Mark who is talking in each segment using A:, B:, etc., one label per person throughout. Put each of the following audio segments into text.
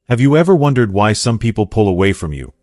A: Have you ever wondered why some people pull away from you?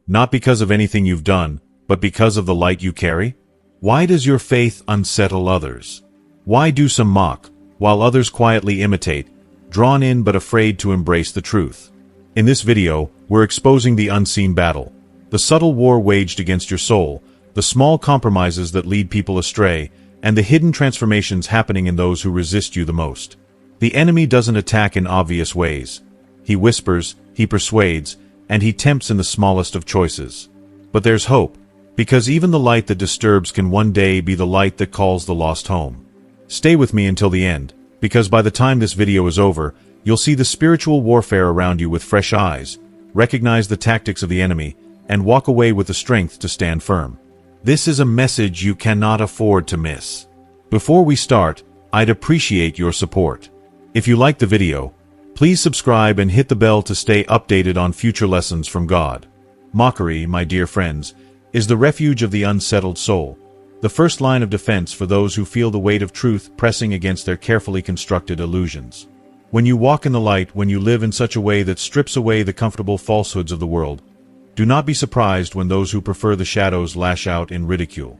A: Not because of anything you've done, but because of the light you carry? Why does your faith unsettle others? Why do some mock, while others quietly imitate, drawn in but afraid to embrace the truth? In this video, we're exposing the unseen battle, the subtle war waged against your soul, the small compromises that lead people astray, and the hidden transformations happening in those who resist you the most. The enemy doesn't attack in obvious ways. He whispers, he persuades, and he tempts in the smallest of choices. But there's hope, because even the light that disturbs can one day be the light that calls the lost home. Stay with me until the end, because by the time this video is over, you'll see the spiritual warfare around you with fresh eyes, recognize the tactics of the enemy, and walk away with the strength to stand firm. This is a message you cannot afford to miss. Before we start, I'd appreciate your support. If you like the video, please subscribe and hit the bell to stay updated on future lessons from God. Mockery, my dear friends, is the refuge of the unsettled soul, the first line of defense for those who feel the weight of truth pressing against their carefully constructed illusions. When you walk in the light, when you live in such a way that strips away the comfortable falsehoods of the world, do not be surprised when those who prefer the shadows lash out in ridicule.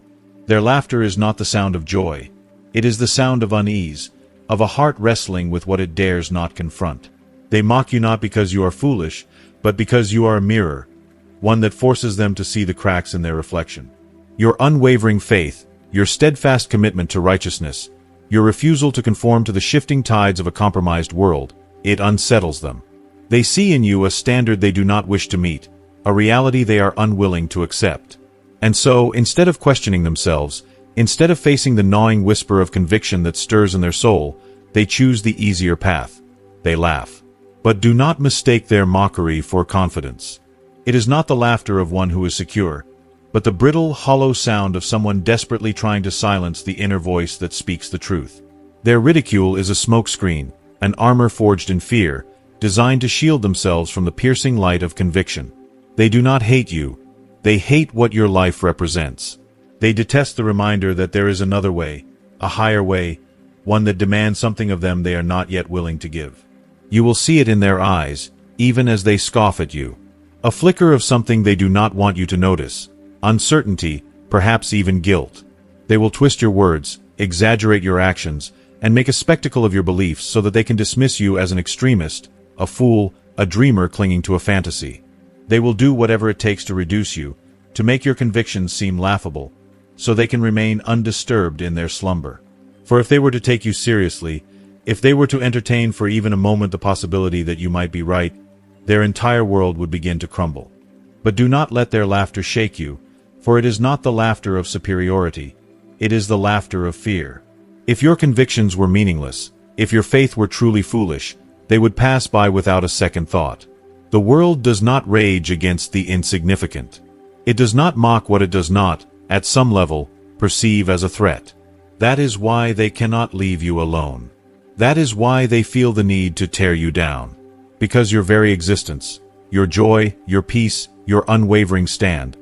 A: Their laughter is not the sound of joy. It is the sound of unease, of a heart wrestling with what it dares not confront. They mock you not because you are foolish, but because you are a mirror, one that forces them to see the cracks in their reflection. Your unwavering faith, your steadfast commitment to righteousness, your refusal to conform to the shifting tides of a compromised world, it unsettles them. They see in you a standard they do not wish to meet, a reality they are unwilling to accept. And so, instead of questioning themselves, instead of facing the gnawing whisper of conviction that stirs in their soul, they choose the easier path. They laugh. But do not mistake their mockery for confidence. It is not the laughter of one who is secure, but the brittle, hollow sound of someone desperately trying to silence the inner voice that speaks the truth. Their ridicule is a smokescreen, an armor forged in fear, designed to shield themselves from the piercing light of conviction. They do not hate you. They hate what your life represents. They detest the reminder that there is another way, a higher way, one that demands something of them they are not yet willing to give. You will see it in their eyes, even as they scoff at you. A flicker of something they do not want you to notice. Uncertainty, perhaps even guilt. They will twist your words, exaggerate your actions, and make a spectacle of your beliefs so that they can dismiss you as an extremist, a fool, a dreamer clinging to a fantasy. They will do whatever it takes to reduce you, to make your convictions seem laughable, so they can remain undisturbed in their slumber. For if they were to take you seriously, if they were to entertain for even a moment the possibility that you might be right, their entire world would begin to crumble. But do not let their laughter shake you, for it is not the laughter of superiority, it is the laughter of fear. If your convictions were meaningless, if your faith were truly foolish, they would pass by without a second thought. The world does not rage against the insignificant. It does not mock what it does not, at some level, perceive as a threat. That is why they cannot leave you alone. That is why they feel the need to tear you down. Because your very existence, your joy, your peace, your unwavering stand,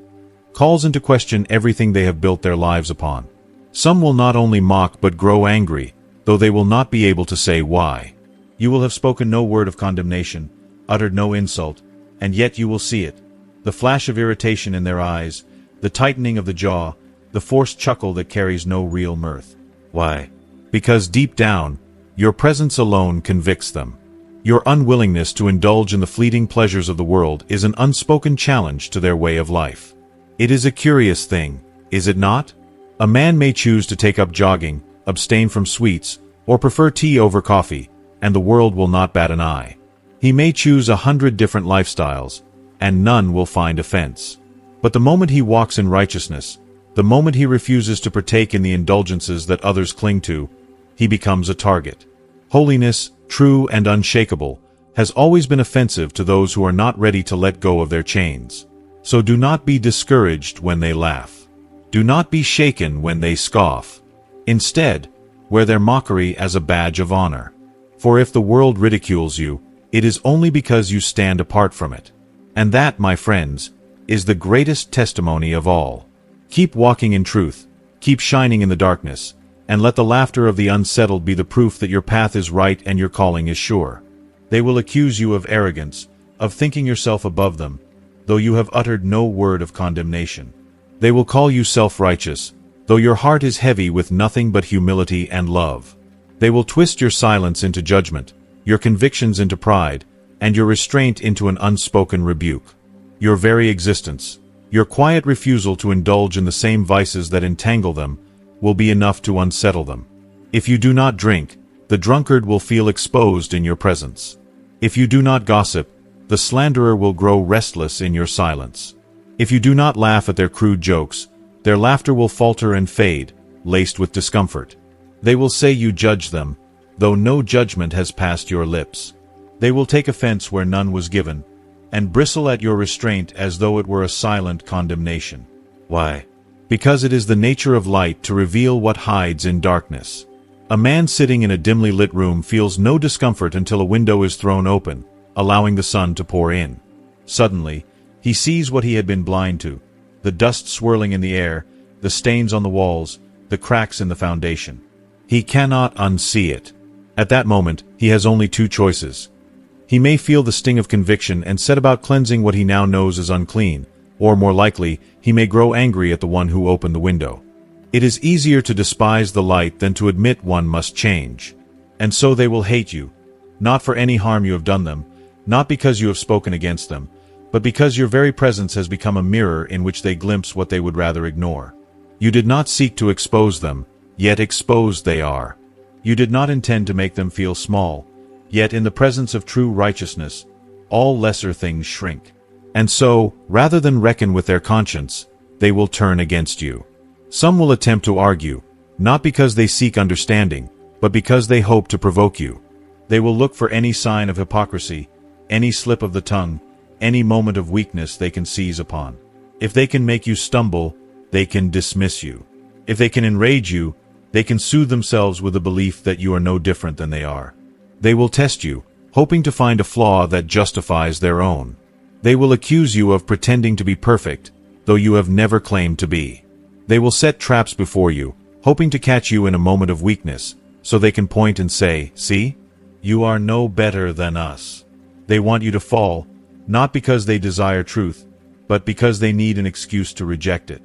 A: calls into question everything they have built their lives upon. Some will not only mock but grow angry, though they will not be able to say why. You will have spoken no word of condemnation, uttered no insult, and yet you will see it. The flash of irritation in their eyes, the tightening of the jaw, the forced chuckle that carries no real mirth. Why? Because deep down, your presence alone convicts them. Your unwillingness to indulge in the fleeting pleasures of the world is an unspoken challenge to their way of life. It is a curious thing, is it not? A man may choose to take up jogging, abstain from sweets, or prefer tea over coffee, and the world will not bat an eye. He may choose 100 different lifestyles, and none will find offense. But the moment he walks in righteousness, the moment he refuses to partake in the indulgences that others cling to, he becomes a target. Holiness, true and unshakable, has always been offensive to those who are not ready to let go of their chains. So do not be discouraged when they laugh. Do not be shaken when they scoff. Instead, wear their mockery as a badge of honor. For if the world ridicules you, it is only because you stand apart from it. And that, my friends, is the greatest testimony of all. Keep walking in truth, keep shining in the darkness, and let the laughter of the unsettled be the proof that your path is right and your calling is sure. They will accuse you of arrogance, of thinking yourself above them, though you have uttered no word of condemnation. They will call you self-righteous, though your heart is heavy with nothing but humility and love. They will twist your silence into judgment, your convictions into pride, and your restraint into an unspoken rebuke. Your very existence, your quiet refusal to indulge in the same vices that entangle them, will be enough to unsettle them. If you do not drink, the drunkard will feel exposed in your presence. If you do not gossip, the slanderer will grow restless in your silence. If you do not laugh at their crude jokes, their laughter will falter and fade, laced with discomfort. They will say you judge them, though no judgment has passed your lips. They will take offense where none was given, and bristle at your restraint as though it were a silent condemnation. Why? Because it is the nature of light to reveal what hides in darkness. A man sitting in a dimly lit room feels no discomfort until a window is thrown open, allowing the sun to pour in. Suddenly, he sees what he had been blind to: the dust swirling in the air, the stains on the walls, the cracks in the foundation. He cannot unsee it. At that moment, he has only two choices. He may feel the sting of conviction and set about cleansing what he now knows is unclean, or more likely, he may grow angry at the one who opened the window. It is easier to despise the light than to admit one must change. And so they will hate you, not for any harm you have done them, not because you have spoken against them, but because your very presence has become a mirror in which they glimpse what they would rather ignore. You did not seek to expose them, yet exposed they are. You did not intend to make them feel small, yet in the presence of true righteousness, all lesser things shrink. And so, rather than reckon with their conscience, they will turn against you. Some will attempt to argue, not because they seek understanding, but because they hope to provoke you. They will look for any sign of hypocrisy, any slip of the tongue, any moment of weakness they can seize upon. If they can make you stumble, they can dismiss you. If they can enrage you, they can soothe themselves with the belief that you are no different than they are. They will test you, hoping to find a flaw that justifies their own. They will accuse you of pretending to be perfect, though you have never claimed to be. They will set traps before you, hoping to catch you in a moment of weakness, so they can point and say, "See? You are no better than us." They want you to fall, not because they desire truth, but because they need an excuse to reject it.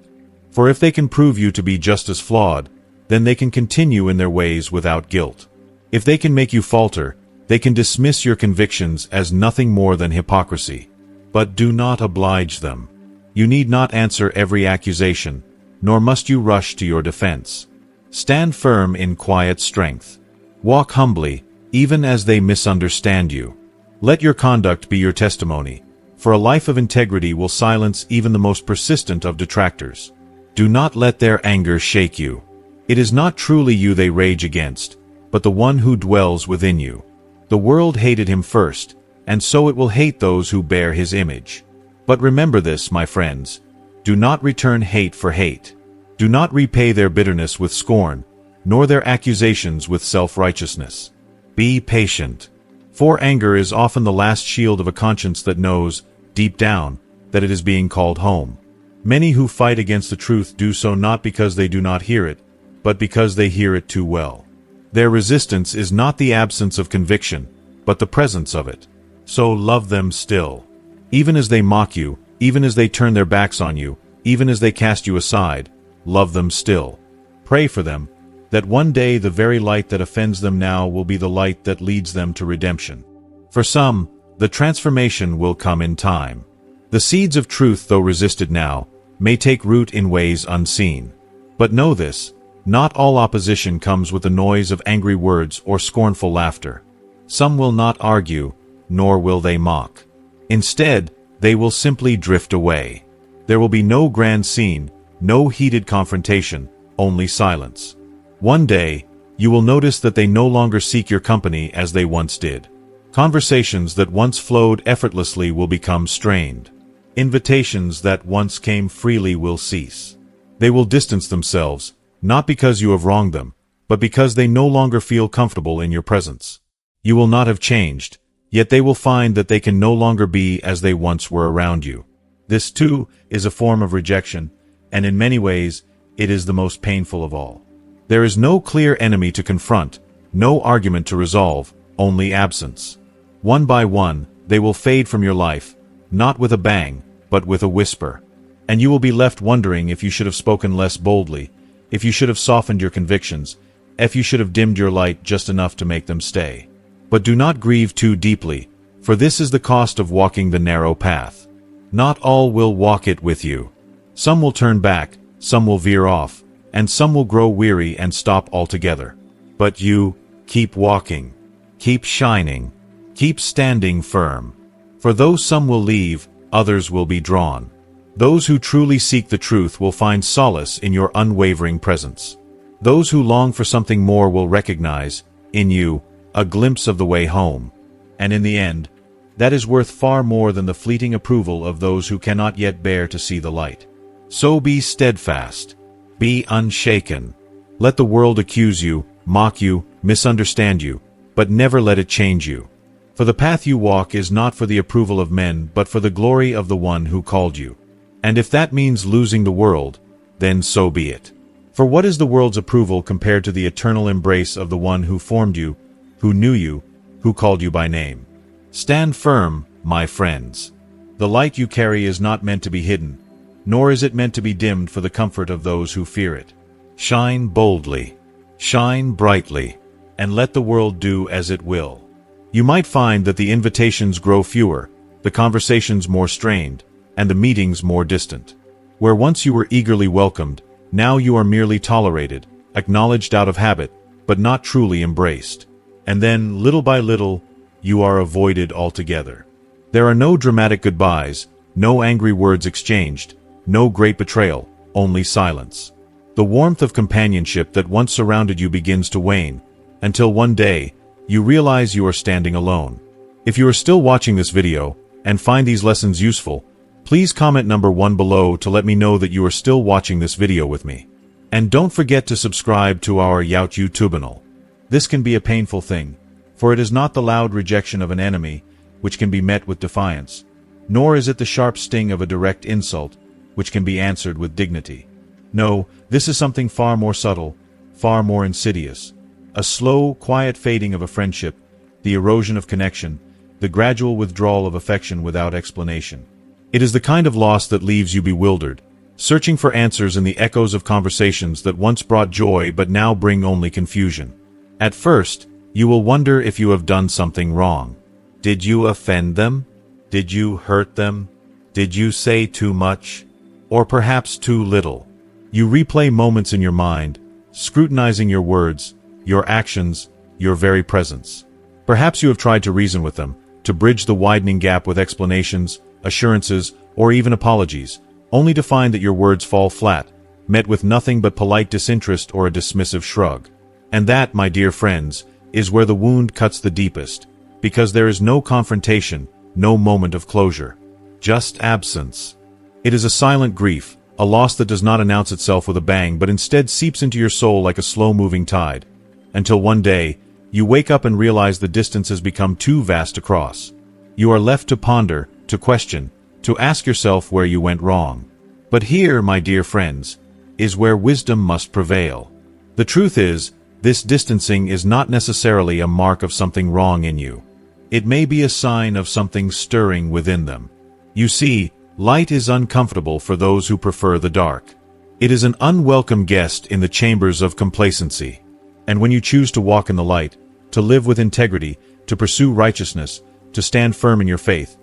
A: For if they can prove you to be just as flawed, then they can continue in their ways without guilt. If they can make you falter, they can dismiss your convictions as nothing more than hypocrisy. But do not oblige them. You need not answer every accusation, nor must you rush to your defense. Stand firm in quiet strength. Walk humbly, even as they misunderstand you. Let your conduct be your testimony, for a life of integrity will silence even the most persistent of detractors. Do not let their anger shake you. It is not truly you they rage against, but the one who dwells within you. The world hated him first, and so it will hate those who bear his image. But remember this, my friends: do not return hate for hate. Do not repay their bitterness with scorn, nor their accusations with self-righteousness. Be patient. For anger is often the last shield of a conscience that knows, deep down, that it is being called home. Many who fight against the truth do so not because they do not hear it, but because they hear it too well. Their resistance is not the absence of conviction, but the presence of it. So love them still. Even as they mock you, even as they turn their backs on you, even as they cast you aside, love them still. Pray for them, that one day the very light that offends them now will be the light that leads them to redemption. For some, the transformation will come in time. The seeds of truth, though resisted now, may take root in ways unseen. But know this: not all opposition comes with the noise of angry words or scornful laughter. Some will not argue, nor will they mock. Instead, they will simply drift away. There will be no grand scene, no heated confrontation, only silence. One day, you will notice that they no longer seek your company as they once did. Conversations that once flowed effortlessly will become strained. Invitations that once came freely will cease. They will distance themselves, not because you have wronged them, but because they no longer feel comfortable in your presence. You will not have changed, yet they will find that they can no longer be as they once were around you. This, too, is a form of rejection, and in many ways, it is the most painful of all. There is no clear enemy to confront, no argument to resolve, only absence. One by one, They will fade from your life, not with a bang, but with a whisper. And you will be left wondering if you should have spoken less boldly, if you should have softened your convictions, if you should have dimmed your light just enough to make them stay. But do not grieve too deeply, for this is the cost of walking the narrow path. Not all will walk it with you. Some will turn back, some will veer off, and some will grow weary and stop altogether. But you, keep walking, keep shining, keep standing firm. For though some will leave, others will be drawn. Those who truly seek the truth will find solace in your unwavering presence. Those who long for something more will recognize, in you, a glimpse of the way home. And in the end, that is worth far more than the fleeting approval of those who cannot yet bear to see the light. So be steadfast. Be unshaken. Let the world accuse you, mock you, misunderstand you, but never let it change you. For the path you walk is not for the approval of men, but for the glory of the one who called you. And if that means losing the world, then so be it. For what is the world's approval compared to the eternal embrace of the one who formed you, who knew you, who called you by name? Stand firm, my friends. The light you carry is not meant to be hidden, nor is it meant to be dimmed for the comfort of those who fear it. Shine boldly, shine brightly, and let the world do as it will. You might find that the invitations grow fewer, the conversations more strained, and the meetings more distant. Where once you were eagerly welcomed, now you are merely tolerated, acknowledged out of habit, but not truly embraced. And then, little by little, you are avoided altogether. There are no dramatic goodbyes, no angry words exchanged, no great betrayal, only silence. The warmth of companionship that once surrounded you begins to wane, until one day, you realize you are standing alone. If you are still watching this video, and find these lessons useful, please comment number 1 below to let me know that you are still watching this video with me. And don't forget to subscribe to our YouTube channel. This can be a painful thing, for it is not the loud rejection of an enemy, which can be met with defiance, nor is it the sharp sting of a direct insult, which can be answered with dignity. No, this is something far more subtle, far more insidious. A slow, quiet fading of a friendship, the erosion of connection, the gradual withdrawal of affection without explanation. It is the kind of loss that leaves you bewildered, searching for answers in the echoes of conversations that once brought joy but now bring only confusion. At first, you will wonder if you have done something wrong. Did you offend them? Did you hurt them? Did you say too much? Or perhaps too little? You replay moments in your mind, scrutinizing your words, your actions, your very presence. Perhaps you have tried to reason with them, to bridge the widening gap with explanations, assurances, or even apologies, only to find that your words fall flat, met with nothing but polite disinterest or a dismissive shrug. And that, my dear friends, is where the wound cuts the deepest, because there is no confrontation, no moment of closure. Just absence. It is a silent grief, a loss that does not announce itself with a bang but instead seeps into your soul like a slow-moving tide, until one day, you wake up and realize the distance has become too vast to cross. You are left to ponder, to question, to ask yourself where you went wrong. But here, my dear friends, is where wisdom must prevail. The truth is, this distancing is not necessarily a mark of something wrong in you. It may be a sign of something stirring within them. You see, light is uncomfortable for those who prefer the dark. It is an unwelcome guest in the chambers of complacency. And when you choose to walk in the light, to live with integrity, to pursue righteousness, to stand firm in your faith,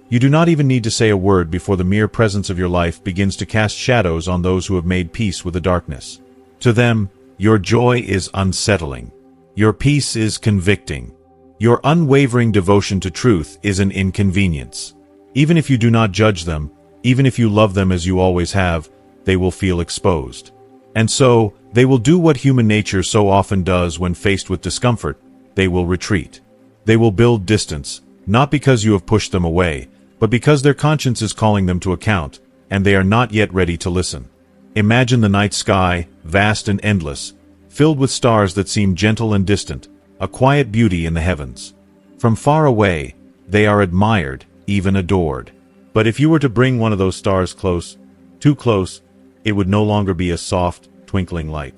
A: you do not even need to say a word before the mere presence of your life begins to cast shadows on those who have made peace with the darkness. To them, your joy is unsettling. Your peace is convicting. Your unwavering devotion to truth is an inconvenience. Even if you do not judge them, even if you love them as you always have, they will feel exposed. And so, they will do what human nature so often does when faced with discomfort. They will retreat. They will build distance, not because you have pushed them away, but because their conscience is calling them to account, and they are not yet ready to listen. Imagine the night sky, vast and endless, filled with stars that seem gentle and distant, a quiet beauty in the heavens. From far away, they are admired, even adored. But if you were to bring one of those stars close, too close, it would no longer be a soft, twinkling light.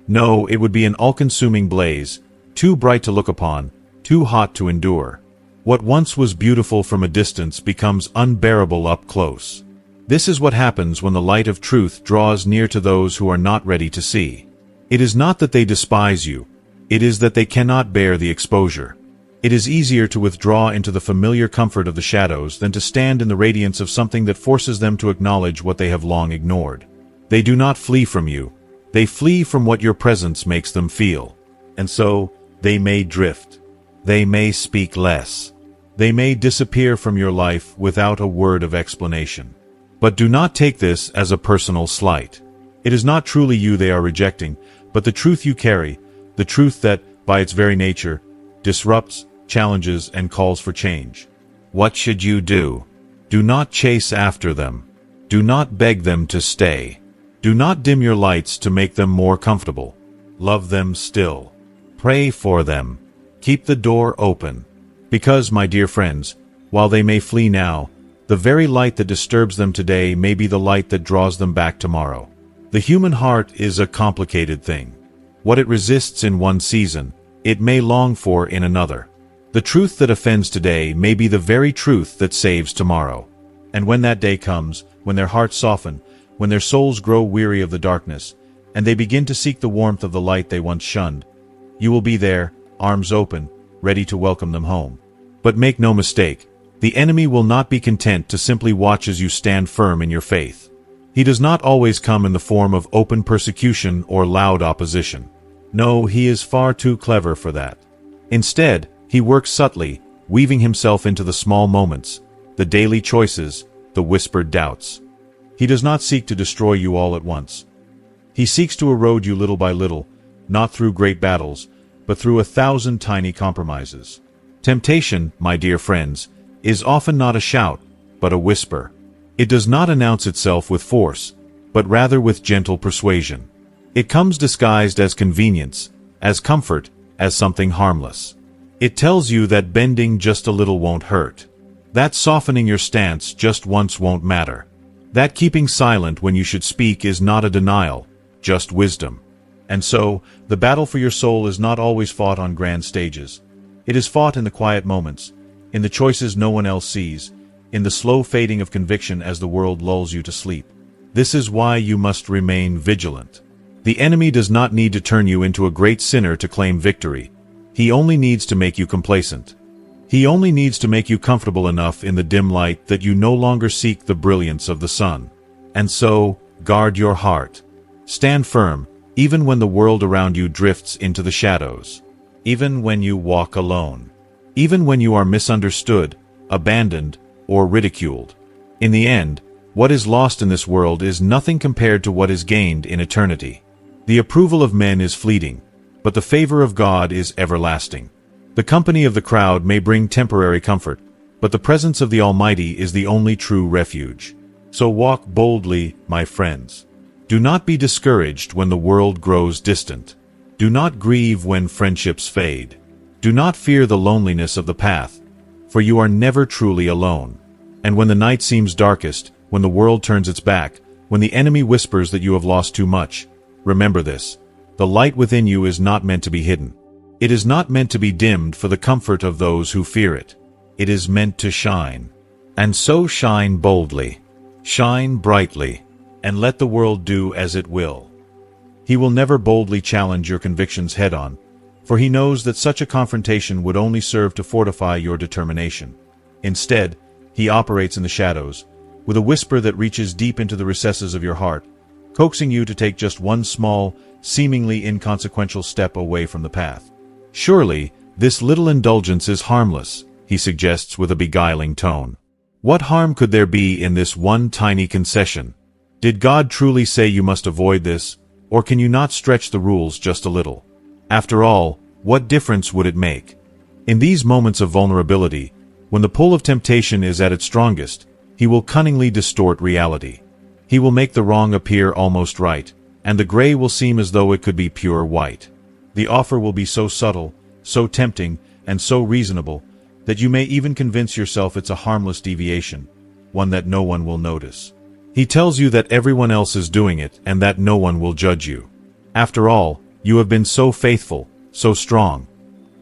A: No, it would be an all-consuming blaze, too bright to look upon, too hot to endure. What once was beautiful from a distance becomes unbearable up close. This is what happens when the light of truth draws near to those who are not ready to see. It is not that they despise you, it is that they cannot bear the exposure. It is easier to withdraw into the familiar comfort of the shadows than to stand in the radiance of something that forces them to acknowledge what they have long ignored. They do not flee from you, they flee from what your presence makes them feel. And so, they may drift. They may speak less. They may disappear from your life without a word of explanation. But do not take this as a personal slight. It is not truly you they are rejecting, but the truth you carry, the truth that, by its very nature, disrupts, challenges, and calls for change. What should you do? Do not chase after them. Do not beg them to stay. Do not dim your lights to make them more comfortable. Love them still. Pray for them. Keep the door open. Because, my dear friends, while they may flee now, the very light that disturbs them today may be the light that draws them back tomorrow. The human heart is a complicated thing. What it resists in one season, it may long for in another. The truth that offends today may be the very truth that saves tomorrow. And when that day comes, when their hearts soften, when their souls grow weary of the darkness, and they begin to seek the warmth of the light they once shunned, you will be there, arms open, ready to welcome them home. But make no mistake, the enemy will not be content to simply watch as you stand firm in your faith. He does not always come in the form of open persecution or loud opposition. No, he is far too clever for that. Instead, he works subtly, weaving himself into the small moments, the daily choices, the whispered doubts. He does not seek to destroy you all at once. He seeks to erode you little by little, not through great battles, but through 1,000 tiny compromises. Temptation, my dear friends, is often not a shout, but a whisper. It does not announce itself with force, but rather with gentle persuasion. It comes disguised as convenience, as comfort, as something harmless. It tells you that bending just a little won't hurt. That softening your stance just once won't matter. That keeping silent when you should speak is not a denial, just wisdom. And so, the battle for your soul is not always fought on grand stages. It is fought in the quiet moments, in the choices no one else sees, in the slow fading of conviction as the world lulls you to sleep. This is why you must remain vigilant. The enemy does not need to turn you into a great sinner to claim victory. He only needs to make you complacent. He only needs to make you comfortable enough in the dim light that you no longer seek the brilliance of the sun. And so, guard your heart. Stand firm, even when the world around you drifts into the shadows. Even when you walk alone. Even when you are misunderstood, abandoned, or ridiculed. In the end, what is lost in this world is nothing compared to what is gained in eternity. The approval of men is fleeting, but the favor of God is everlasting. The company of the crowd may bring temporary comfort, but the presence of the Almighty is the only true refuge. So walk boldly, my friends. Do not be discouraged when the world grows distant. Do not grieve when friendships fade. Do not fear the loneliness of the path, for you are never truly alone. And when the night seems darkest, when the world turns its back, when the enemy whispers that you have lost too much, remember this: the light within you is not meant to be hidden. It is not meant to be dimmed for the comfort of those who fear it. It is meant to shine. And so shine boldly. Shine brightly. And let the world do as it will. He will never boldly challenge your convictions head-on, for he knows that such a confrontation would only serve to fortify your determination. Instead, he operates in the shadows, with a whisper that reaches deep into the recesses of your heart, coaxing you to take just one small, seemingly inconsequential step away from the path. Surely, this little indulgence is harmless, he suggests with a beguiling tone. What harm could there be in this one tiny concession? Did God truly say you must avoid this, or can you not stretch the rules just a little? After all, what difference would it make? In these moments of vulnerability, when the pull of temptation is at its strongest, he will cunningly distort reality. He will make the wrong appear almost right, and the gray will seem as though it could be pure white. The offer will be so subtle, so tempting, and so reasonable, that you may even convince yourself it's a harmless deviation, one that no one will notice. He tells you that everyone else is doing it and that no one will judge you. After all, you have been so faithful, so strong.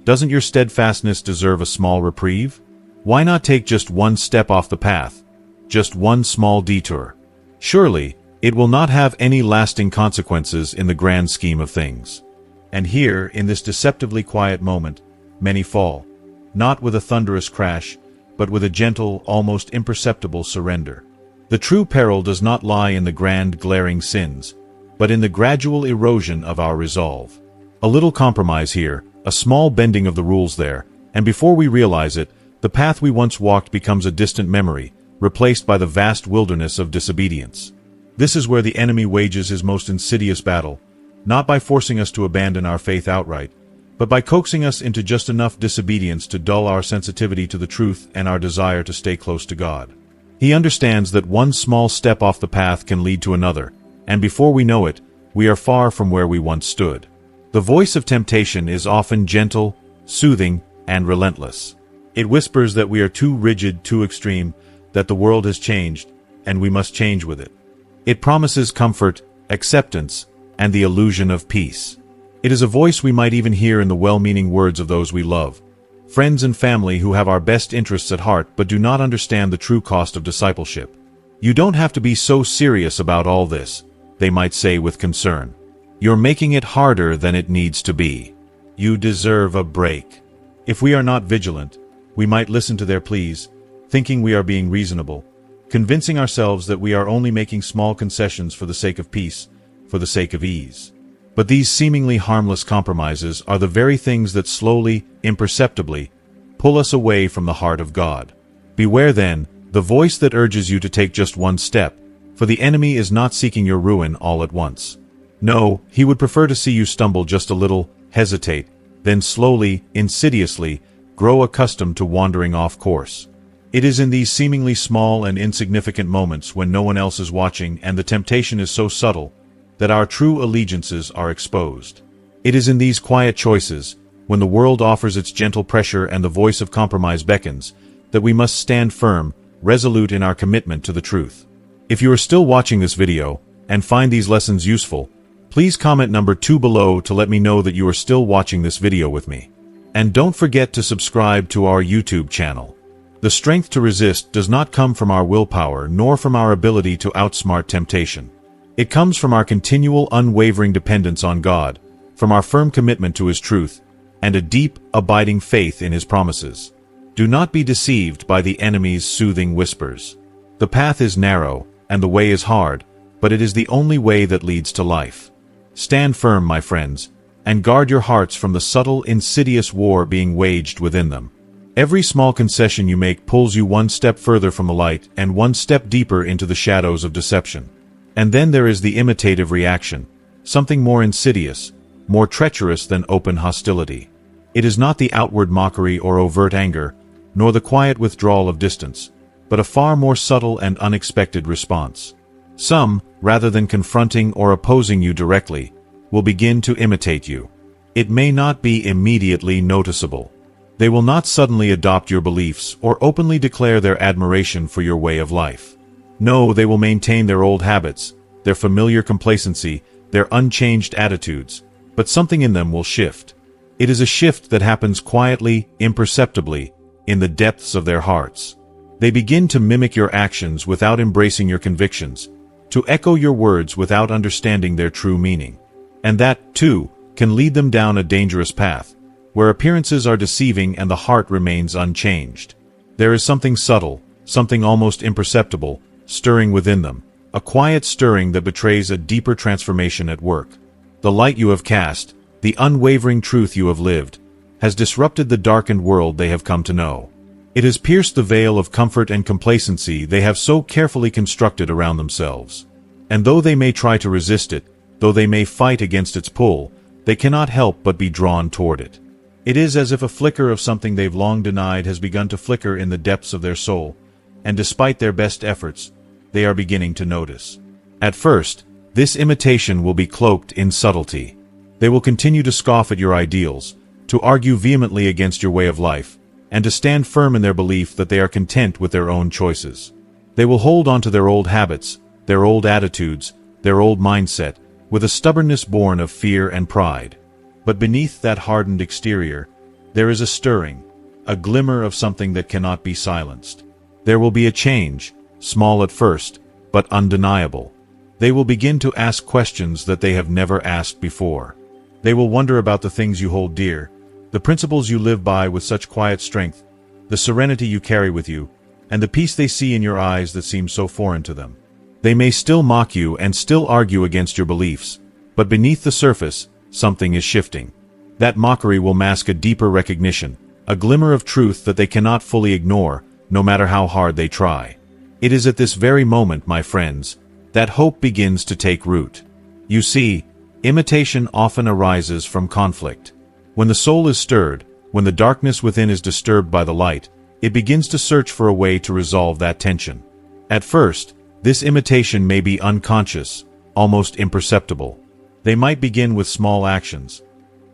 A: Doesn't your steadfastness deserve a small reprieve? Why not take just one step off the path? Just one small detour. Surely, it will not have any lasting consequences in the grand scheme of things. And here, in this deceptively quiet moment, many fall. Not with a thunderous crash, but with a gentle, almost imperceptible surrender. The true peril does not lie in the grand, glaring sins, but in the gradual erosion of our resolve. A little compromise here, a small bending of the rules there, and before we realize it, the path we once walked becomes a distant memory, replaced by the vast wilderness of disobedience. This is where the enemy wages his most insidious battle, not by forcing us to abandon our faith outright, but by coaxing us into just enough disobedience to dull our sensitivity to the truth and our desire to stay close to God. He understands that one small step off the path can lead to another, and before we know it, we are far from where we once stood. The voice of temptation is often gentle, soothing, and relentless. It whispers that we are too rigid, too extreme, that the world has changed, and we must change with it. It promises comfort, acceptance, and the illusion of peace. It is a voice we might even hear in the well-meaning words of those we love. Friends and family who have our best interests at heart but do not understand the true cost of discipleship. You don't have to be so serious about all this, they might say with concern. You're making it harder than it needs to be. You deserve a break. If we are not vigilant, we might listen to their pleas, thinking we are being reasonable, convincing ourselves that we are only making small concessions for the sake of peace, for the sake of ease. But these seemingly harmless compromises are the very things that slowly, imperceptibly, pull us away from the heart of God. Beware then, the voice that urges you to take just one step, for the enemy is not seeking your ruin all at once. No, he would prefer to see you stumble just a little, hesitate, then slowly, insidiously, grow accustomed to wandering off course. It is in these seemingly small and insignificant moments when no one else is watching and the temptation is so subtle, that our true allegiances are exposed. It is in these quiet choices, when the world offers its gentle pressure and the voice of compromise beckons, that we must stand firm, resolute in our commitment to the truth. If you are still watching this video, and find these lessons useful, please comment number 2 below to let me know that you are still watching this video with me. And don't forget to subscribe to our YouTube channel. The strength to resist does not come from our willpower nor from our ability to outsmart temptation. It comes from our continual unwavering dependence on God, from our firm commitment to His truth, and a deep, abiding faith in His promises. Do not be deceived by the enemy's soothing whispers. The path is narrow, and the way is hard, but it is the only way that leads to life. Stand firm, my friends, and guard your hearts from the subtle, insidious war being waged within them. Every small concession you make pulls you one step further from the light and one step deeper into the shadows of deception. And then there is the imitative reaction, something more insidious, more treacherous than open hostility. It is not the outward mockery or overt anger, nor the quiet withdrawal of distance, but a far more subtle and unexpected response. Some, rather than confronting or opposing you directly, will begin to imitate you. It may not be immediately noticeable. They will not suddenly adopt your beliefs or openly declare their admiration for your way of life. No, they will maintain their old habits, their familiar complacency, their unchanged attitudes, but something in them will shift. It is a shift that happens quietly, imperceptibly, in the depths of their hearts. They begin to mimic your actions without embracing your convictions, to echo your words without understanding their true meaning. And that, too, can lead them down a dangerous path, where appearances are deceiving and the heart remains unchanged. There is something subtle, something almost imperceptible, stirring within them, a quiet stirring that betrays a deeper transformation at work. The light you have cast, the unwavering truth you have lived, has disrupted the darkened world they have come to know. It has pierced the veil of comfort and complacency they have so carefully constructed around themselves. And though they may try to resist it, though they may fight against its pull, they cannot help but be drawn toward it. It is as if a flicker of something they've long denied has begun to flicker in the depths of their soul, and despite their best efforts, they are beginning to notice. At first, this imitation will be cloaked in subtlety. They will continue to scoff at your ideals, to argue vehemently against your way of life, and to stand firm in their belief that they are content with their own choices. They will hold on to their old habits, their old attitudes, their old mindset, with a stubbornness born of fear and pride. But beneath that hardened exterior, there is a stirring, a glimmer of something that cannot be silenced. There will be a change, small at first, but undeniable. They will begin to ask questions that they have never asked before. They will wonder about the things you hold dear, the principles you live by with such quiet strength, the serenity you carry with you, and the peace they see in your eyes that seems so foreign to them. They may still mock you and still argue against your beliefs, but beneath the surface, something is shifting. That mockery will mask a deeper recognition, a glimmer of truth that they cannot fully ignore, no matter how hard they try. It is at this very moment, my friends, that hope begins to take root. You see, imitation often arises from conflict. When the soul is stirred, when the darkness within is disturbed by the light, it begins to search for a way to resolve that tension. At first, this imitation may be unconscious, almost imperceptible. They might begin with small actions,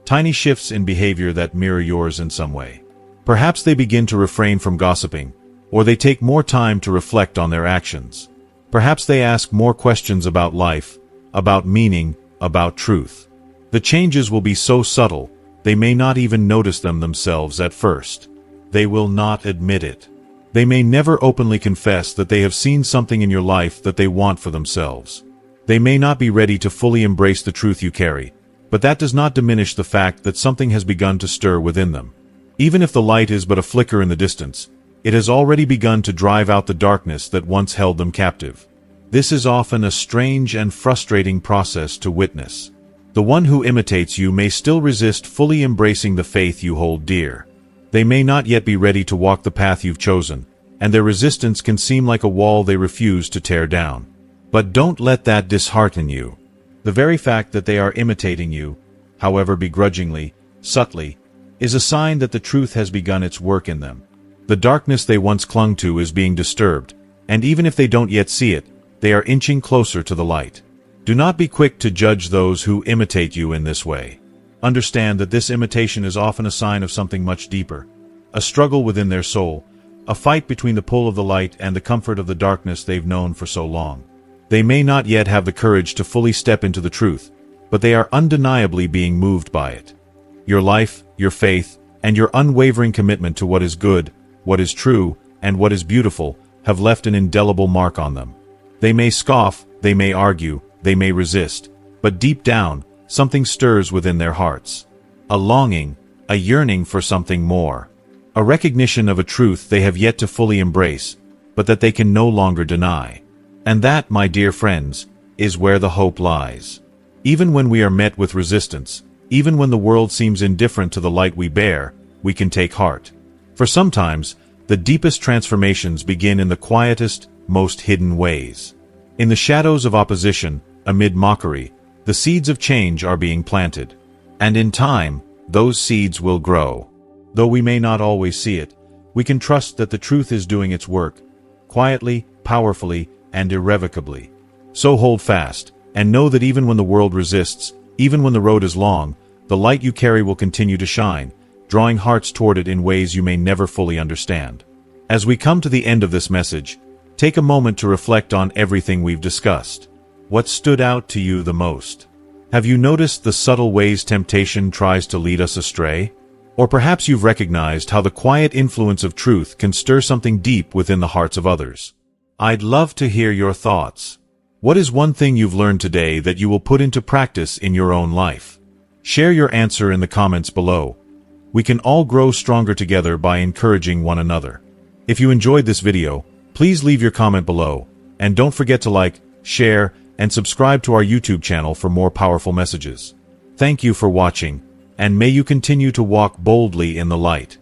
A: tiny shifts in behavior that mirror yours in some way. Perhaps they begin to refrain from gossiping, or they take more time to reflect on their actions. Perhaps they ask more questions about life, about meaning, about truth. The changes will be so subtle, they may not even notice them themselves at first. They will not admit it. They may never openly confess that they have seen something in your life that they want for themselves. They may not be ready to fully embrace the truth you carry, but that does not diminish the fact that something has begun to stir within them. Even if the light is but a flicker in the distance, it has already begun to drive out the darkness that once held them captive. This is often a strange and frustrating process to witness. The one who imitates you may still resist fully embracing the faith you hold dear. They may not yet be ready to walk the path you've chosen, and their resistance can seem like a wall they refuse to tear down. But don't let that dishearten you. The very fact that they are imitating you, however begrudgingly, subtly, is a sign that the truth has begun its work in them. The darkness they once clung to is being disturbed, and even if they don't yet see it, they are inching closer to the light. Do not be quick to judge those who imitate you in this way. Understand that this imitation is often a sign of something much deeper, a struggle within their soul, a fight between the pull of the light and the comfort of the darkness they've known for so long. They may not yet have the courage to fully step into the truth, but they are undeniably being moved by it. Your life, your faith, and your unwavering commitment to what is good, what is true, and what is beautiful have left an indelible mark on them. They may scoff, they may argue, they may resist, but deep down, something stirs within their hearts. A longing, a yearning for something more. A recognition of a truth they have yet to fully embrace, but that they can no longer deny. And that, my dear friends, is where the hope lies. Even when we are met with resistance, even when the world seems indifferent to the light we bear, we can take heart. For sometimes, the deepest transformations begin in the quietest, most hidden ways. In the shadows of opposition, amid mockery, the seeds of change are being planted. And in time, those seeds will grow. Though we may not always see it, we can trust that the truth is doing its work, quietly, powerfully, and irrevocably. So hold fast, and know that even when the world resists, even when the road is long, the light you carry will continue to shine, drawing hearts toward it in ways you may never fully understand. As we come to the end of this message, take a moment to reflect on everything we've discussed. What stood out to you the most? Have you noticed the subtle ways temptation tries to lead us astray? Or perhaps you've recognized how the quiet influence of truth can stir something deep within the hearts of others. I'd love to hear your thoughts. What is one thing you've learned today that you will put into practice in your own life? Share your answer in the comments below. We can all grow stronger together by encouraging one another. If you enjoyed this video, please leave your comment below, and don't forget to like, share, and subscribe to our YouTube channel for more powerful messages. Thank you for watching, and may you continue to walk boldly in the light.